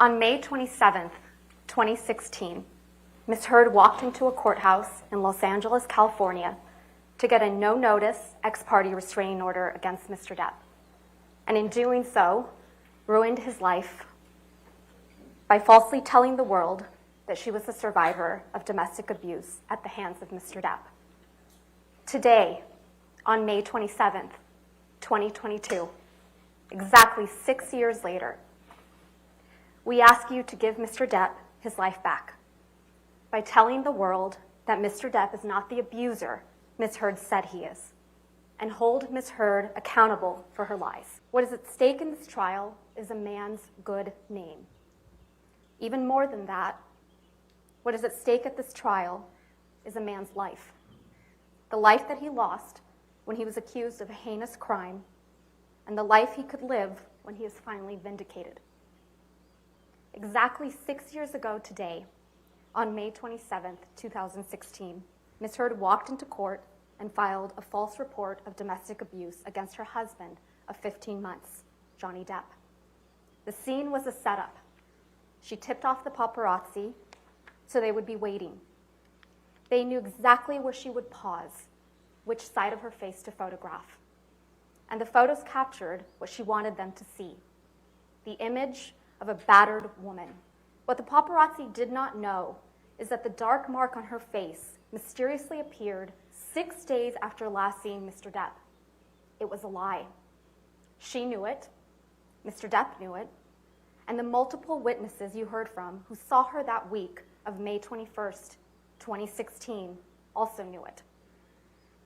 On May 27th, 2016, Ms. Heard walked into a courthouse in Los Angeles, California, to get a no-notice ex parte restraining order against Mr. Depp, and in doing so, ruined his life by falsely telling the world that she was a survivor of domestic abuse at the hands of Mr. Depp. Today, on May 27th, 2022, exactly 6 years later, we ask you to give Mr. Depp his life back by telling the world that Mr. Depp is not the abuser Ms. Heard said he is, and hold Ms. Heard accountable for her lies. What is at stake in this trial is a man's good name. Even more than that, what is at stake at this trial is a man's life. The life that he lost when he was accused of a heinous crime, and the life he could live when he is finally vindicated. Exactly 6 years ago today, on May 27th, 2016, Ms. Heard walked into court and filed a false report of domestic abuse against her husband of 15 months, Johnny Depp. The scene was a setup. She tipped off the paparazzi so they would be waiting. They knew exactly where she would pause, which side of her face to photograph. And the photos captured what she wanted them to see, the image of a battered woman. What the paparazzi did not know is that the dark mark on her face mysteriously appeared 6 days after last seeing Mr. Depp. It was a lie. She knew it, Mr. Depp knew it, and the multiple witnesses you heard from who saw her that week of May 21st, 2016, also knew it.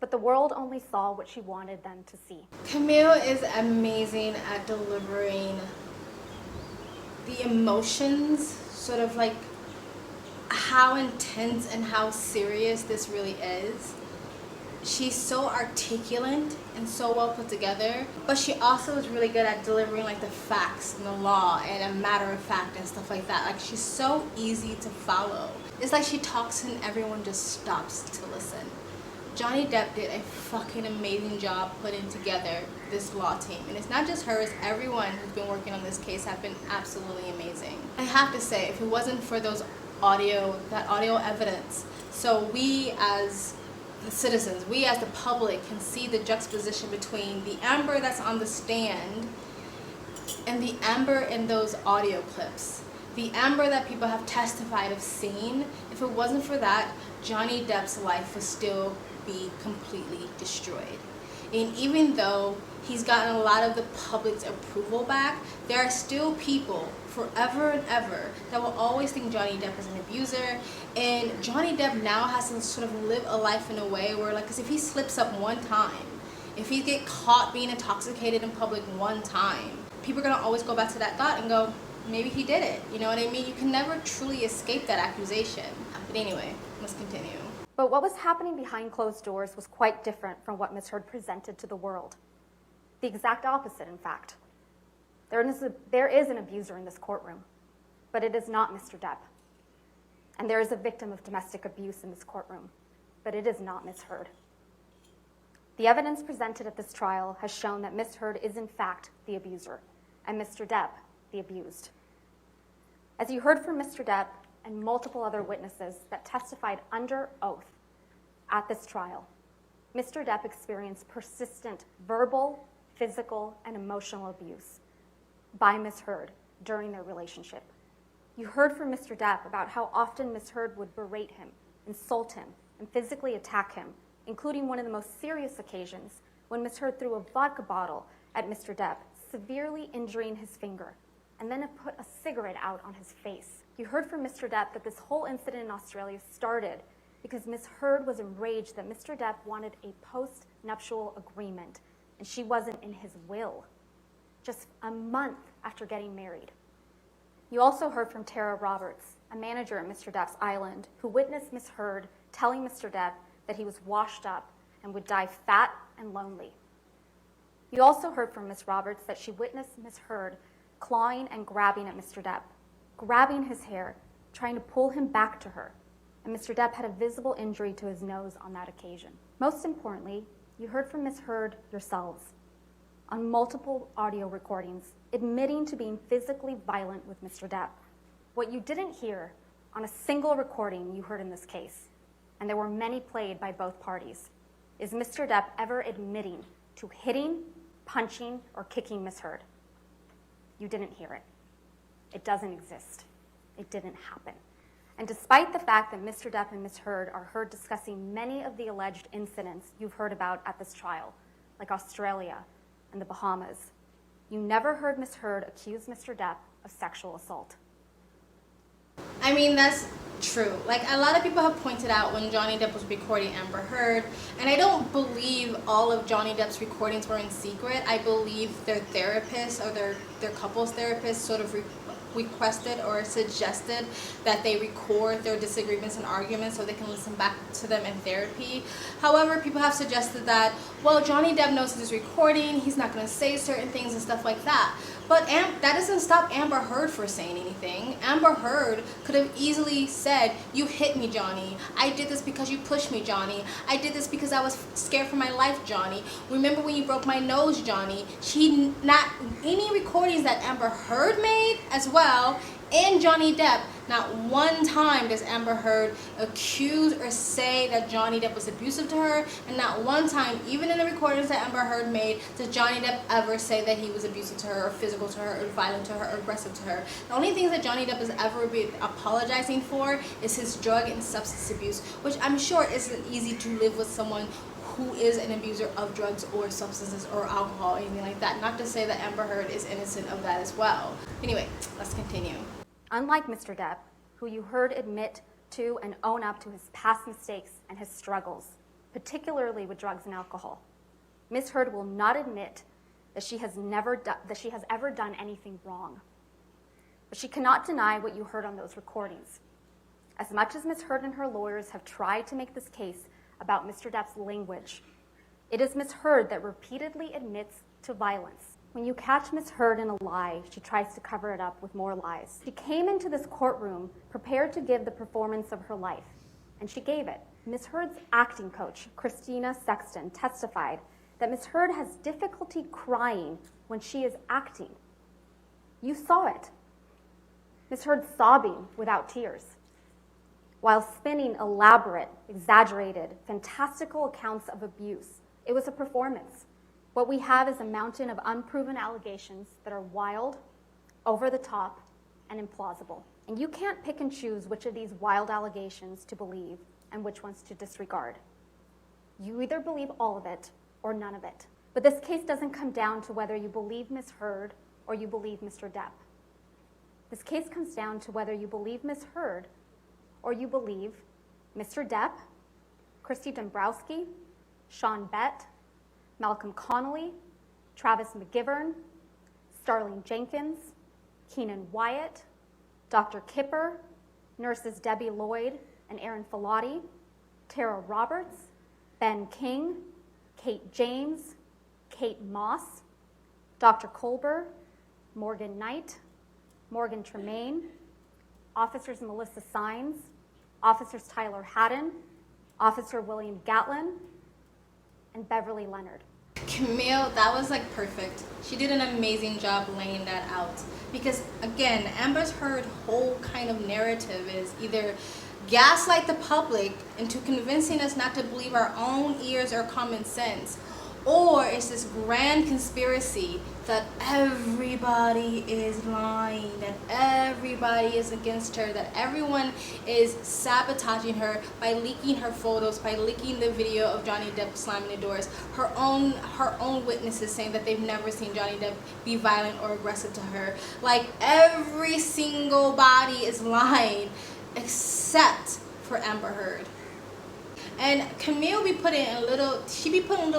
But the world only saw what she wanted them to see. Camille is amazing at delivering the emotions, sort of like how intense and how serious this really is. She's so articulate and so well put together, but she also is really good at delivering like the facts and the law and a matter of fact and stuff like that. Like, she's so easy to follow. It's like she talks and everyone just stops to listen. Johnny Depp did a fucking amazing job putting together this law team. And it's not just her, it's everyone who's been working on this case have been absolutely amazing. I have to say, if it wasn't for that audio evidence, so we as the citizens, we as the public can see the juxtaposition between the Amber that's on the stand and the Amber in those audio clips. The Amber that people have testified of seeing, if it wasn't for that, Johnny Depp's life would still be completely destroyed. And even though he's gotten a lot of the public's approval back, there are still people forever and ever that will always think Johnny Depp is an abuser. And Johnny Depp now has to sort of live a life in a way where, like, 'cause if he slips up one time, if he get caught being intoxicated in public one time, people are gonna always go back to that thought and go, maybe he did it. You know what I mean? You can never truly escape that accusation. But anyway, let's continue. But what was happening behind closed doors was quite different from what Ms. Heard presented to the world. The exact opposite, in fact. There is an abuser in this courtroom, but it is not Mr. Depp. And there is a victim of domestic abuse in this courtroom, but it is not Ms. Heard. The evidence presented at this trial has shown that Ms. Heard is in fact the abuser, and Mr. Depp the abused. As you heard from Mr. Depp and multiple other witnesses that testified under oath at this trial, Mr. Depp experienced persistent verbal, physical, and emotional abuse by Ms. Heard during their relationship. You heard from Mr. Depp about how often Ms. Heard would berate him, insult him, and physically attack him, including one of the most serious occasions when Ms. Heard threw a vodka bottle at Mr. Depp, severely injuring his finger, and then put a cigarette out on his face. You heard from Mr. Depp that this whole incident in Australia started because Ms. Heard was enraged that Mr. Depp wanted a post-nuptial agreement, and she wasn't in his will, just a month after getting married. You also heard from Tara Roberts, a manager at Mr. Depp's island, who witnessed Ms. Heard telling Mr. Depp that he was washed up and would die fat and lonely. You also heard from Ms. Roberts that she witnessed Ms. Heard clawing and grabbing at Mr. Depp, grabbing his hair, trying to pull him back to her, and Mr. Depp had a visible injury to his nose on that occasion. Most importantly, you heard from Ms. Heard yourselves. on multiple audio recordings, admitting to being physically violent with Mr. Depp. What you didn't hear on a single recording you heard in this case, and there were many played by both parties, is Mr. Depp ever admitting to hitting, punching, or kicking Ms. Heard. You didn't hear it. It doesn't exist. It didn't happen. And despite the fact that Mr. Depp and Ms. Heard are heard discussing many of the alleged incidents you've heard about at this trial, like Australia and the Bahamas, you never heard Ms. Heard accuse Mr. Depp of sexual assault. I mean, that's true. Like, a lot of people have pointed out when Johnny Depp was recording Amber Heard, and I don't believe all of Johnny Depp's recordings were in secret. I believe their therapist or their couples therapist sort of requested or suggested that they record their disagreements and arguments so they can listen back to them in therapy. However, people have suggested that, well, Johnny Depp knows he's recording, he's not going to say certain things and stuff like that. But that doesn't stop Amber Heard from saying anything. Amber Heard could have easily said, "You hit me, Johnny. I did this because you pushed me, Johnny. I did this because I was scared for my life, Johnny. Remember when you broke my nose, Johnny?" Not any recordings that Amber Heard made as well, and Johnny Depp, not one time does Amber Heard accuse or say that Johnny Depp was abusive to her, and not one time, even in the recordings that Amber Heard made, does Johnny Depp ever say that he was abusive to her or physical to her or violent to her or aggressive to her. The only things that Johnny Depp has ever been apologizing for is his drug and substance abuse, which I'm sure isn't easy to live with someone who is an abuser of drugs or substances or alcohol or anything like that. Not to say that Amber Heard is innocent of that as well. Anyway, let's continue. Unlike Mr. Depp, who you heard admit to and own up to his past mistakes and his struggles, particularly with drugs and alcohol, Ms. Heard will not admit that she has ever done anything wrong. But she cannot deny what you heard on those recordings. As much as Ms. Heard and her lawyers have tried to make this case about Mr. Depp's language, it is Ms. Heard that repeatedly admits to violence. When you catch Ms. Heard in a lie, she tries to cover it up with more lies. She came into this courtroom prepared to give the performance of her life, and she gave it. Ms. Heard's acting coach, Christina Sexton, testified that Ms. Heard has difficulty crying when she is acting. You saw it. Ms. Heard sobbing without tears, while spinning elaborate, exaggerated, fantastical accounts of abuse. It was a performance. What we have is a mountain of unproven allegations that are wild, over the top, and implausible. And you can't pick and choose which of these wild allegations to believe and which ones to disregard. You either believe all of it or none of it. But this case doesn't come down to whether you believe Ms. Heard or you believe Mr. Depp. This case comes down to whether you believe Ms. Heard or you believe Mr. Depp, Christy Dombrowski, Sean Bett, Malcolm Connolly, Travis McGivern, Starling Jenkins, Keenan Wyatt, Dr. Kipper, nurses Debbie Lloyd and Erin Filati, Tara Roberts, Ben King, Kate James, Kate Moss, Dr. Colber, Morgan Knight, Morgan Tremaine, Officers Melissa Sines, Officers Tyler Haddon, Officer William Gatlin, and Beverly Leonard. Camille, that was like perfect. She did an amazing job laying that out. Because again, Amber Heard's whole kind of narrative is either gaslight the public into convincing us not to believe our own ears or common sense, or it's this grand conspiracy that everybody is lying, that everybody is against her, that everyone is sabotaging her by leaking her photos, by leaking the video of Johnny Depp slamming the doors. Her own witnesses saying that they've never seen Johnny Depp be violent or aggressive to her. Like, every single body is lying except for Amber Heard. And Camille be putting little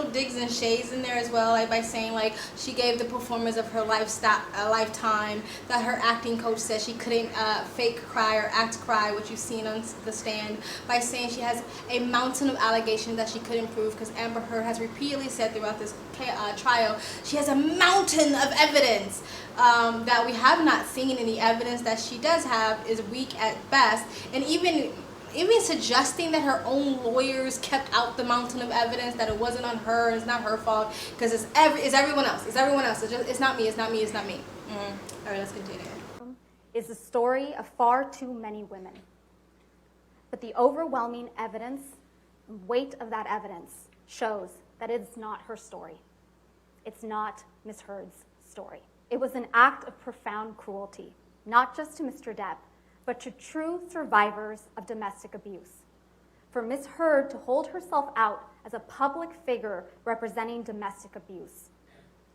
digs and shades in there as well, like by saying like she gave the performance of her lifetime, that her acting coach said she couldn't fake cry or act cry, which you've seen on the stand, by saying she has a mountain of allegations that she couldn't prove, because Amber Heard has repeatedly said throughout this trial she has a mountain of evidence that we have not seen, and the evidence that she does have is weak at best. And even even suggesting that her own lawyers kept out the mountain of evidence, that it wasn't on her, it's not her fault, because it's everyone else. It's not me. All right, let's continue. Is the story of far too many women. But the overwhelming evidence, weight of that evidence, shows that it's not her story. It's not Ms. Heard's story. It was an act of profound cruelty, not just to Mr. Depp, but to true survivors of domestic abuse. For Ms. Heard to hold herself out as a public figure representing domestic abuse.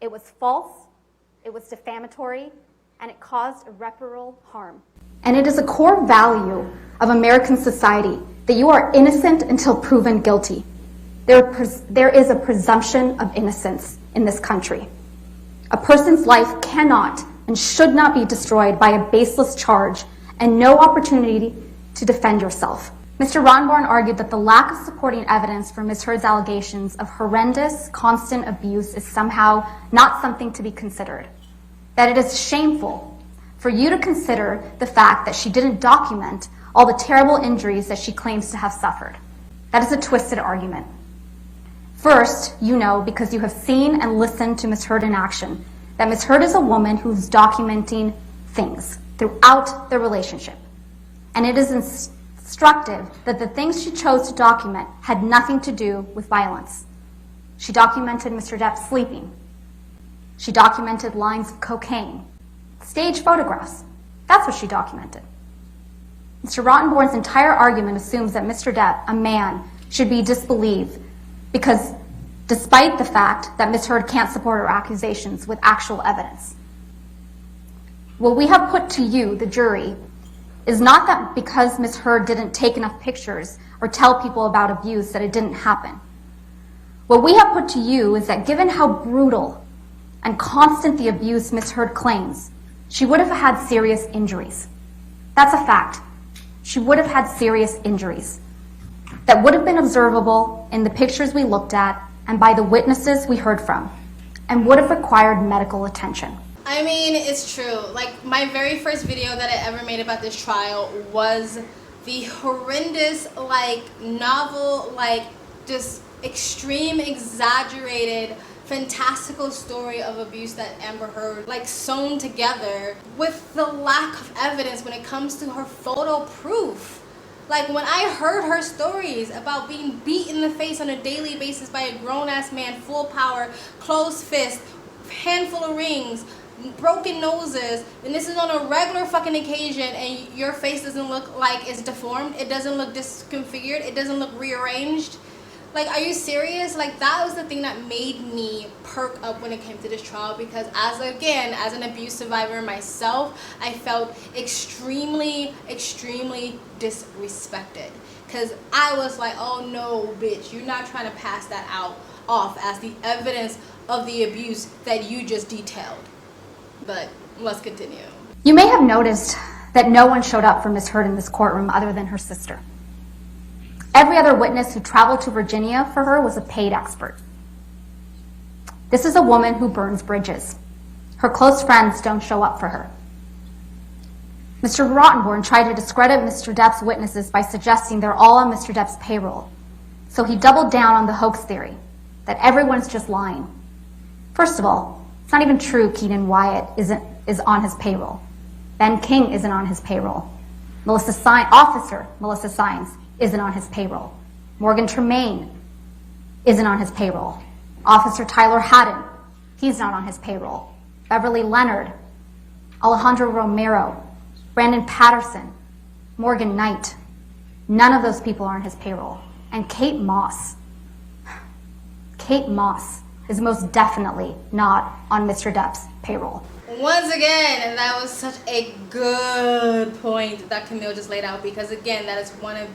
It was false, it was defamatory, and it caused irreparable harm. And it is a core value of American society that you are innocent until proven guilty. There is a presumption of innocence in this country. A person's life cannot and should not be destroyed by a baseless charge and no opportunity to defend yourself. Mr. Ronborn argued that the lack of supporting evidence for Ms. Heard's allegations of horrendous, constant abuse is somehow not something to be considered. That it is shameful for you to consider the fact that she didn't document all the terrible injuries that she claims to have suffered. That is a twisted argument. First, you know, because you have seen and listened to Ms. Heard in action, that Ms. Heard is a woman who's documenting things throughout their relationship. And it is instructive that the things she chose to document had nothing to do with violence. She documented Mr. Depp sleeping. She documented lines of cocaine, stage photographs. That's what she documented. Mr. Rottenborn's entire argument assumes that Mr. Depp, a man, should be disbelieved because despite the fact that Ms. Heard can't support her accusations with actual evidence. What we have put to you, the jury, is not that because Ms. Heard didn't take enough pictures or tell people about abuse that it didn't happen. What we have put to you is that given how brutal and constant the abuse Ms. Heard claims, she would have had serious injuries. That's a fact. She would have had serious injuries that would have been observable in the pictures we looked at and by the witnesses we heard from, and would have required medical attention. I mean, it's true. Like, my very first video that I ever made about this trial was the horrendous, novel, just extreme, exaggerated, fantastical story of abuse that Amber Heard, sewn together with the lack of evidence when it comes to her photo proof. When I heard her stories about being beat in the face on a daily basis by a grown-ass man, full power, closed fist, handful of rings, broken noses, and this is on a regular fucking occasion, and your face doesn't look like it's deformed, it doesn't look disconfigured, it doesn't look rearranged. Are you serious? That was the thing that made me perk up when it came to this trial, because as an abuse survivor myself, I felt extremely, extremely disrespected. Because I was like, oh no, bitch, you're not trying to pass that off as the evidence of the abuse that you just detailed. But let's continue. You may have noticed that no one showed up for Ms. Heard in this courtroom other than her sister. Every other witness who traveled to Virginia for her was a paid expert. This is a woman who burns bridges. Her close friends don't show up for her. Mr. Rottenborn tried to discredit Mr. Depp's witnesses by suggesting they're all on Mr. Depp's payroll. So he doubled down on the hoax theory, that everyone's just lying. First of all, it's not even true Keenan Wyatt is on his payroll. Ben King isn't on his payroll. Officer Melissa Sines isn't on his payroll. Morgan Tremaine isn't on his payroll. Officer Tyler Haddon, he's not on his payroll. Beverly Leonard, Alejandro Romero, Brandon Patterson, Morgan Knight, none of those people are on his payroll. And Kate Moss is most definitely not on Mr. Depp's payroll. Once again, that was such a good point that Camille just laid out, because again, that is one of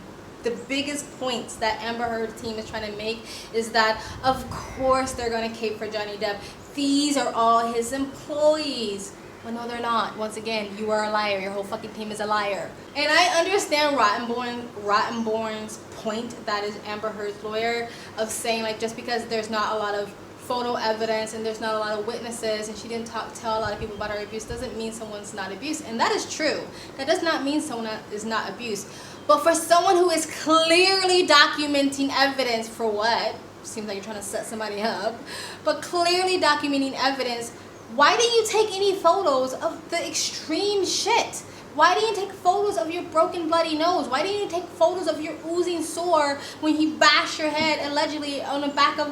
the biggest points that Amber Heard's team is trying to make, is that of course they're going to cape for Johnny Depp. These are all his employees. Well, no, they're not. Once again, you are a liar. Your whole fucking team is a liar. And I understand Rottenborn's point, that is Amber Heard's lawyer, of saying just because there's not a lot of photo evidence and there's not a lot of witnesses and she didn't tell a lot of people about her abuse doesn't mean someone's not abused. And that is true. That does not mean someone is not abused. But for someone who is clearly documenting evidence for what? Seems like you're trying to set somebody up. But clearly documenting evidence, why didn't you take any photos of the extreme shit? Why didn't you take photos of your broken bloody nose? Why didn't you take photos of your oozing sore when he bashed your head allegedly on the back of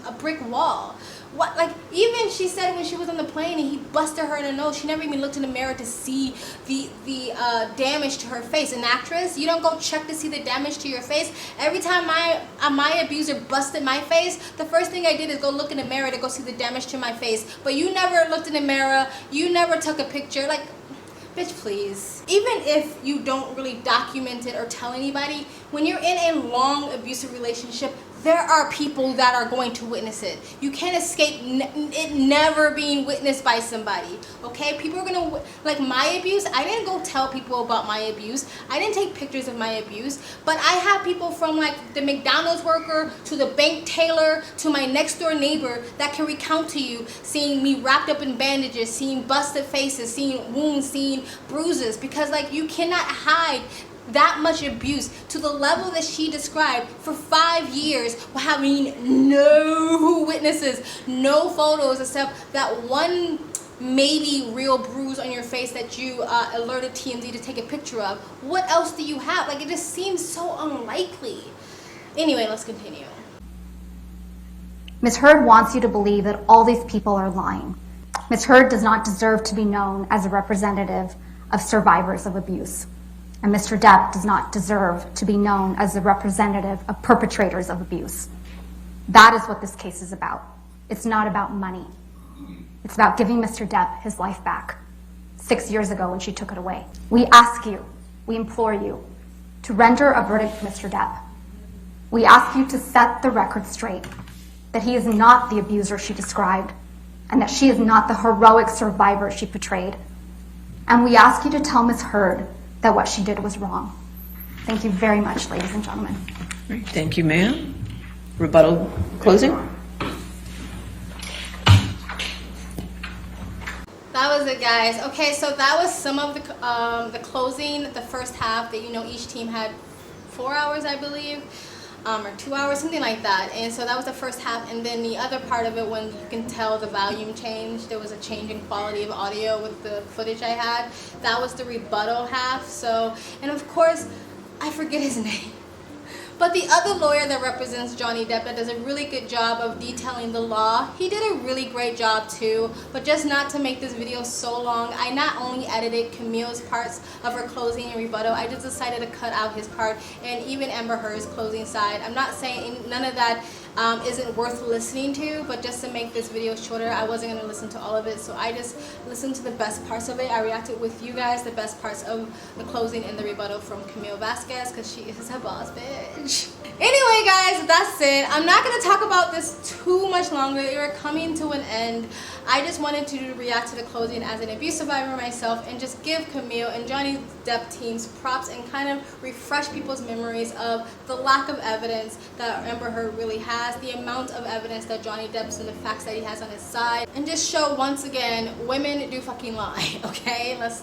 a brick wall? What, like, even she said when she was on the plane and he busted her in the nose, she never even looked in the mirror to see the damage to her face. An actress, you don't go check to see the damage to your face. Every time my abuser busted my face, the first thing I did is go look in the mirror to go see the damage to my face. But you never looked in the mirror, you never took a picture. Like, bitch, please. Even if you don't really document it or tell anybody, when you're in a long abusive relationship, there are people that are going to witness it. You can't escape it never being witnessed by somebody, okay? People are gonna, like my abuse, I didn't go tell people about my abuse. I didn't take pictures of my abuse, but I have people from like the McDonald's worker to the bank teller to my next door neighbor that can recount to you seeing me wrapped up in bandages, seeing busted faces, seeing wounds, seeing bruises, because like you cannot hide that much abuse to the level that she described for 5 years while having no witnesses, no photos except that one maybe real bruise on your face that you alerted TMZ to take a picture of. What else do you have? Like, it just seems so unlikely. Anyway, let's continue. Ms. Heard wants you to believe that all these people are lying. Ms. Heard does not deserve to be known as a representative of survivors of abuse. And Mr. Depp does not deserve to be known as a representative of perpetrators of abuse. That is what this case is about. It's not about money. It's about giving Mr. Depp his life back 6 years ago when she took it away. We ask you, we implore you, to render a verdict for Mr. Depp. We ask you to set the record straight, that he is not the abuser she described, and that she is not the heroic survivor she portrayed. And we ask you to tell Ms. Heard that what she did was wrong. Thank you very much, ladies and gentlemen. Right, thank you, ma'am. Rebuttal closing? That was it, guys. Okay, so that was some of the closing, the first half that, you know, each team had 4 hours, I believe, or 2 hours, something like that. And so that was the first half, and then the other part of it, when you can tell the volume changed, there was a change in quality of audio with the footage I had. That was the rebuttal half. So, and of course, I forget his name. But the other lawyer that represents Johnny Depp that does a really good job of detailing the law, he did a really great job too. But just not to make this video so long, I not only edited Camille's parts of her closing and rebuttal, I just decided to cut out his part and even Amber Heard's closing side. I'm not saying none of that isn't worth listening to, but just to make this video shorter, I wasn't going to listen to all of it, so I just listened to the best parts of it. I reacted with you guys the best parts of the closing and the rebuttal from Camille Vasquez, because she is a boss bitch. Anyway, guys, that's it. I'm not going to talk about this too much longer. We're coming to an end. I just wanted to react to the closing as an abuse survivor myself and just give Camille and Johnny Depp teams props and kind of refresh people's memories of the lack of evidence that Amber Heard really has, the amount of evidence that Johnny Depp's and the facts that he has on his side, and just show once again, women do fucking lie, okay? Let's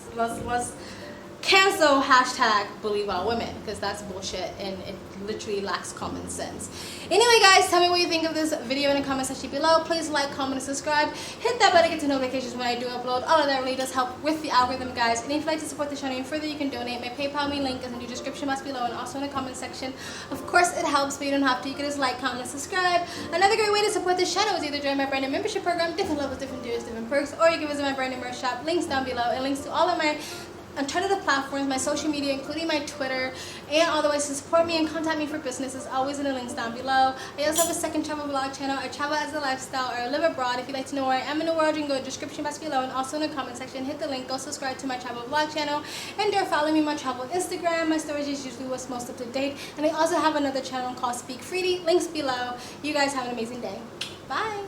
cancel hashtag believe all women, because that's bullshit and it literally lacks common sense. Anyway, guys, tell me what you think of this video in the comment section below. Please like, comment, and subscribe. Hit that bell to get to notifications when I do upload. All of that really does help with the algorithm, guys. And if you'd like to support the channel even further, you can donate. My PayPal link is in the description box below and also in the comment section. Of course, it helps, but you don't have to. You can just like, comment, and subscribe. Another great way to support this channel is either join my brand new membership program, different levels, different tiers, different perks, or you can visit my brand new merch shop. Links down below, and links to all of my alternative platforms, my social media, including my Twitter, and all the ways to support me and contact me for business is always in the links down below. I also have a second travel vlog channel. I travel as a lifestyle, or I live abroad. If you'd like to know where I am in the world, you can go to the description box below and also in the comment section. Hit the link, go subscribe to my travel vlog channel, and or follow me on my travel Instagram. My stories is usually what's most up to date. And I also have another channel called Speak Freely. Links below. You guys have an amazing day. Bye.